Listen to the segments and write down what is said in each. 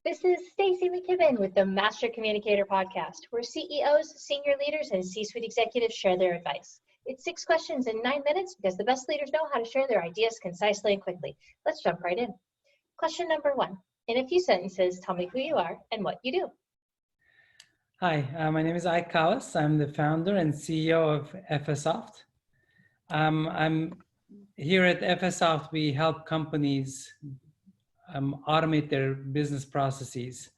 This is Stacy McKibben with the Master Communicator podcast, where CEOs, senior leaders, and C-suite executives share their advice. It's 6 questions in 9 minutes because the best leaders know how to share their ideas concisely and quickly. Let's jump right in. Question number 1. In a few sentences, tell me who you are and what you do. Hi, my name is Ike Kavas. I'm the founder and CEO of Ephesoft. I'm here at Ephesoft. We help companies automate their business processes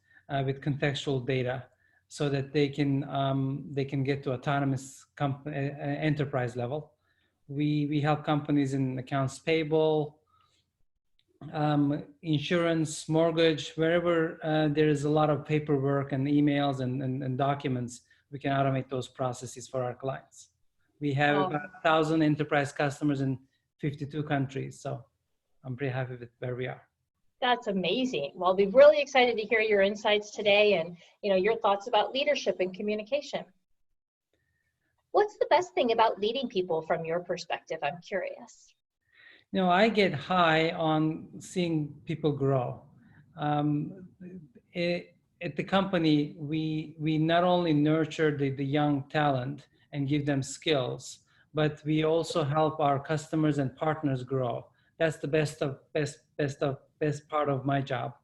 with contextual data, so that they can get to autonomous enterprise level. We help companies in accounts payable, insurance, mortgage, wherever there is a lot of paperwork and emails and documents. We can automate those processes for our clients. We have about 1,000 enterprise customers in 52 countries, so I'm pretty happy with where we are. That's amazing. Well, I'll be really excited to hear your insights today and your thoughts about leadership and communication. What's the best thing about leading people from your perspective? I'm curious. I get high on seeing people grow. At the company, we not only nurture the young talent and give them skills, but we also help our customers and partners grow. That's the best part of my job.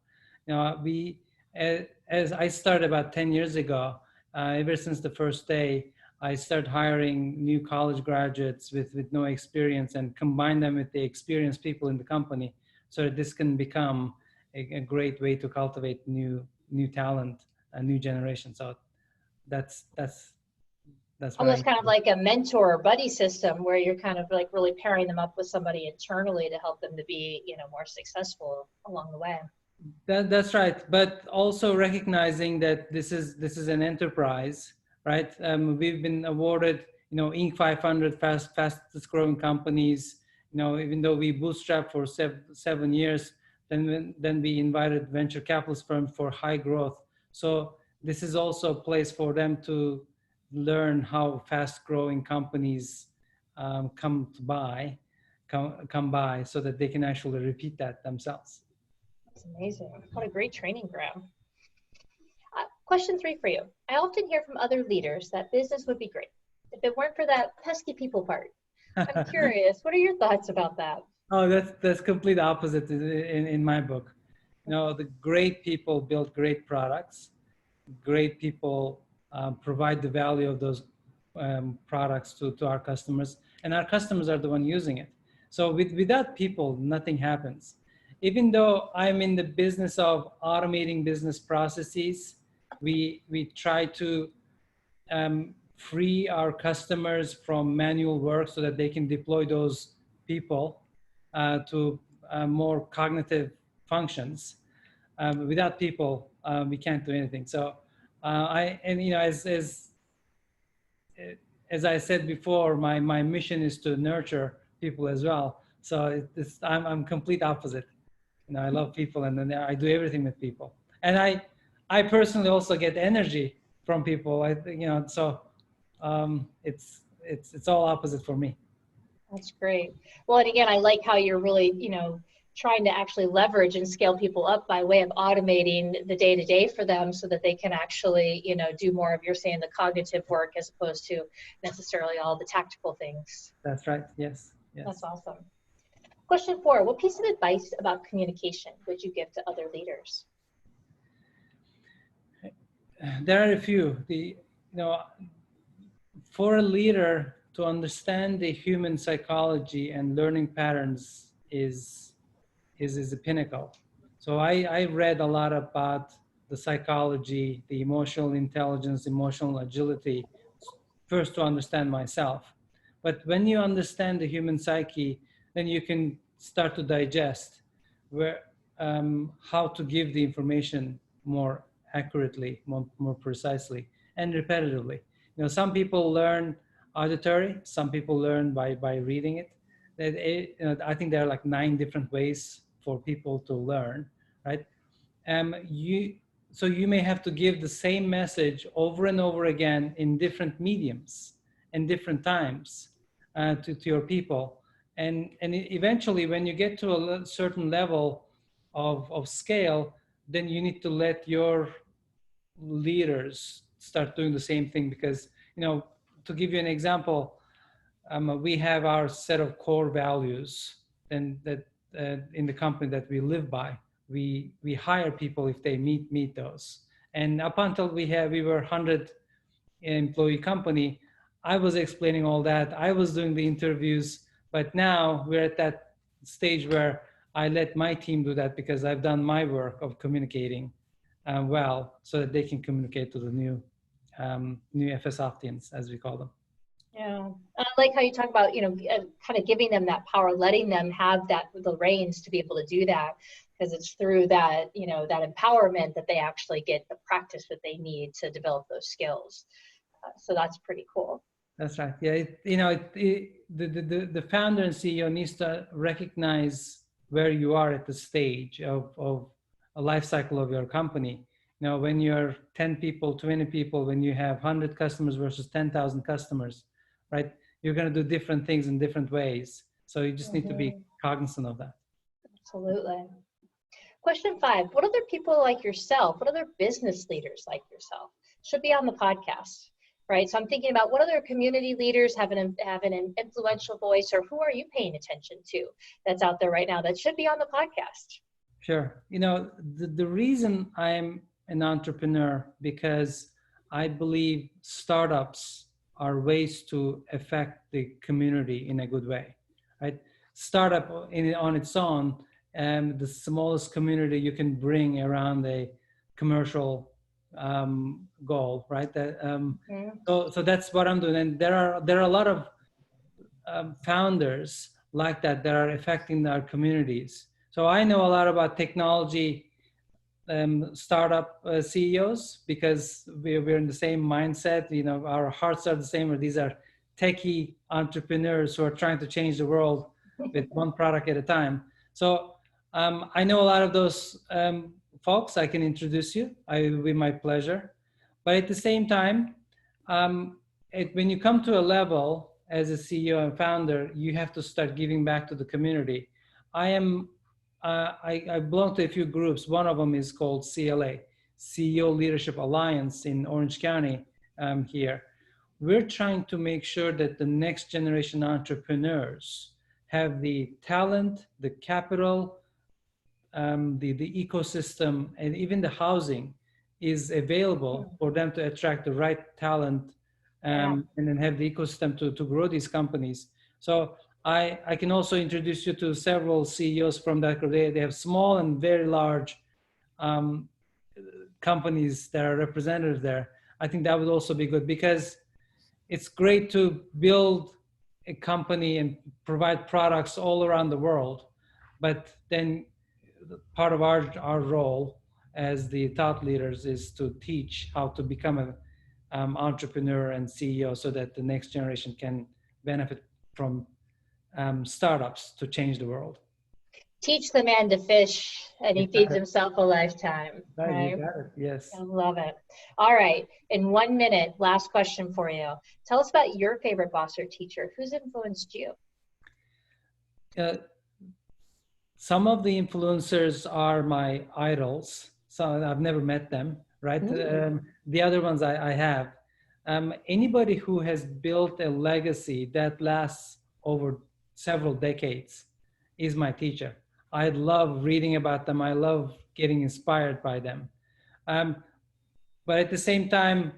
As I started about 10 years ago, ever since the first day, I started hiring new college graduates with no experience and combine them with the experienced people in the company, so that this can become a great way to cultivate new talent, a new generation. So that's almost kind of like a mentor or buddy system, where you're kind of like really pairing them up with somebody internally to help them to be more successful along the way. That's right, but also recognizing that this is an enterprise, right? We've been awarded Inc. 500 fastest growing companies. Even though we bootstrapped for 7 years, then we invited venture capitalist firm for high growth. So this is also a place for them to learn how fast growing companies come by, so that they can actually repeat that themselves. That's amazing. What a great training ground. Question 3 for you. I often hear from other leaders that business would be great if it weren't for that pesky people part. I'm curious, what are your thoughts about that? Oh, that's complete opposite in my book. The great people build great products. Great people provide the value of those products to our customers, and our customers are the one using it. So without people, nothing happens. Even though I'm in the business of automating business processes, we try to free our customers from manual work so that they can deploy those people to more cognitive functions. Without people, we can't do anything. So as I said before, my mission is to nurture people as well. So I'm complete opposite. I love people, and then I do everything with people. And I personally also get energy from people. So it's all opposite for me. That's great. Well, and again, I like how you're really, trying to actually leverage and scale people up by way of automating the day-to-day for them, so that they can actually, do more of, you're saying, the cognitive work as opposed to necessarily all the tactical things. That's right. Yes. That's awesome. Question 4, what piece of advice about communication would you give to other leaders? There are a few. For a leader to understand the human psychology and learning patterns is the pinnacle. So I read a lot about the psychology, the emotional intelligence, emotional agility, first to understand myself. But when you understand the human psyche, then you can start to digest how to give the information more accurately, more precisely, and repetitively. Some people learn auditory, some people learn by reading it. I think there are like 9 different ways for people to learn, right? So you may have to give the same message over and over again in different mediums and different times to your people. And eventually, when you get to a certain level of scale, then you need to let your leaders start doing the same thing, because, to give you an example, we have our set of core values, and that in the company that we live by. We hire people if they meet those. And up until we were 100 employee company, I was explaining all that. I was doing the interviews, but now we're at that stage where I let my team do that, because I've done my work of communicating well, so that they can communicate to the new Epesoftians, as we call them. Yeah, I like how you talk about, kind of giving them that power, letting them have the reins to be able to do that, because it's through that, that empowerment that they actually get the practice that they need to develop those skills. So that's pretty cool. That's right. Yeah, the founder and CEO needs to recognize where you are at the stage of a life cycle of your company. When you're 10 people, 20 people, when you have 100 customers versus 10,000 customers, right? You're going to do different things in different ways. So you just need to be cognizant of that. Absolutely. Question 5, what other people like yourself, what other business leaders like yourself should be on the podcast, right? So I'm thinking about what other community leaders have an influential voice, or who are you paying attention to that's out there right now that should be on the podcast? Sure. The reason I'm an entrepreneur, because I believe startups are ways to affect the community in a good way, right? Startup on its own, the smallest community you can bring around a commercial goal, right? So that's what I'm doing, and there are a lot of founders like that are affecting our communities. So I know a lot about technology startup CEOs, because we're in the same mindset. Our hearts are the same, or these are techie entrepreneurs who are trying to change the world with one product at a time. So I know a lot of those folks. I can introduce you. It will be my pleasure. But at the same time, when you come to a level as a CEO and founder, you have to start giving back to the community. I belong to a few groups. One of them is called CLA, CEO Leadership Alliance in Orange County here. We're trying to make sure that the next generation entrepreneurs have the talent, the capital, the ecosystem, and even the housing is available for them to attract the right talent, and then have the ecosystem to grow these companies. So I can also introduce you to several CEOs from that group. They have small and very large companies that are represented there. I think that would also be good, because it's great to build a company and provide products all around the world. But then part of our role as the thought leaders is to teach how to become an entrepreneur and CEO, so that the next generation can benefit from startups to change the world. Teach the man to fish, and he feeds himself a lifetime. Right? You got it. Yes. I love it. All right. In 1 minute, last question for you. Tell us about your favorite boss or teacher. Who's influenced you? Some of the influencers are my idols. So I've never met them, right? The other ones I have. Anybody who has built a legacy that lasts over several decades is my teacher. I love reading about them. I love getting inspired by them. But at the same time,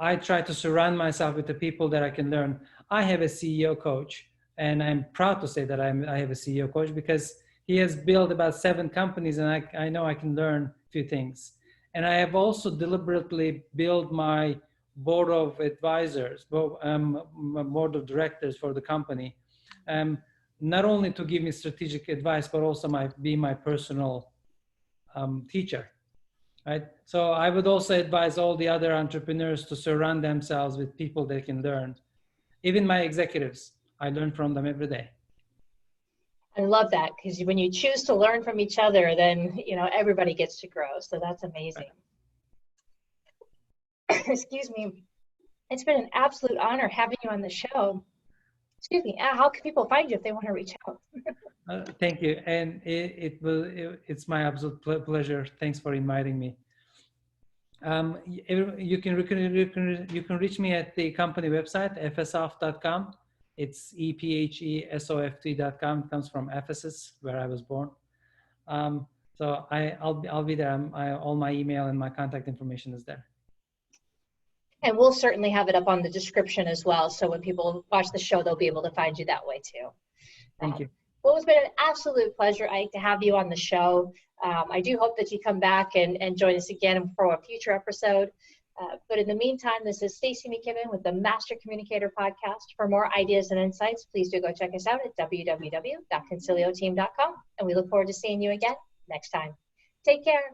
I try to surround myself with the people that I can learn. I have a CEO coach, and I'm proud to say that I have a CEO coach, because he has built about 7 companies, and I know I can learn a few things. And I have also deliberately built my board of advisors, board of directors for the company, not only to give me strategic advice, but also be my personal teacher, right? So I would also advise all the other entrepreneurs to surround themselves with people they can learn. Even my executives, I learn from them every day. I love that, because when you choose to learn from each other, then everybody gets to grow. So that's amazing. Right. Excuse me. It's been an absolute honor having you on the show. Excuse me. How can people find you if they want to reach out? Thank you. And it's my absolute pleasure. Thanks for inviting me. You can reach me at the company website, ephesoft.com. It's ephesoft.com. It comes from Ephesus, where I was born. So I'll be there. All my email and my contact information is there. And we'll certainly have it up on the description as well. So when people watch the show, they'll be able to find you that way too. Thank you. Well, it's been an absolute pleasure, Ike, to have you on the show. I do hope that you come back and join us again for a future episode. But in the meantime, this is Stacey McKibben with the Master Communicator Podcast. For more ideas and insights, please do go check us out at www.concilioteam.com. And we look forward to seeing you again next time. Take care.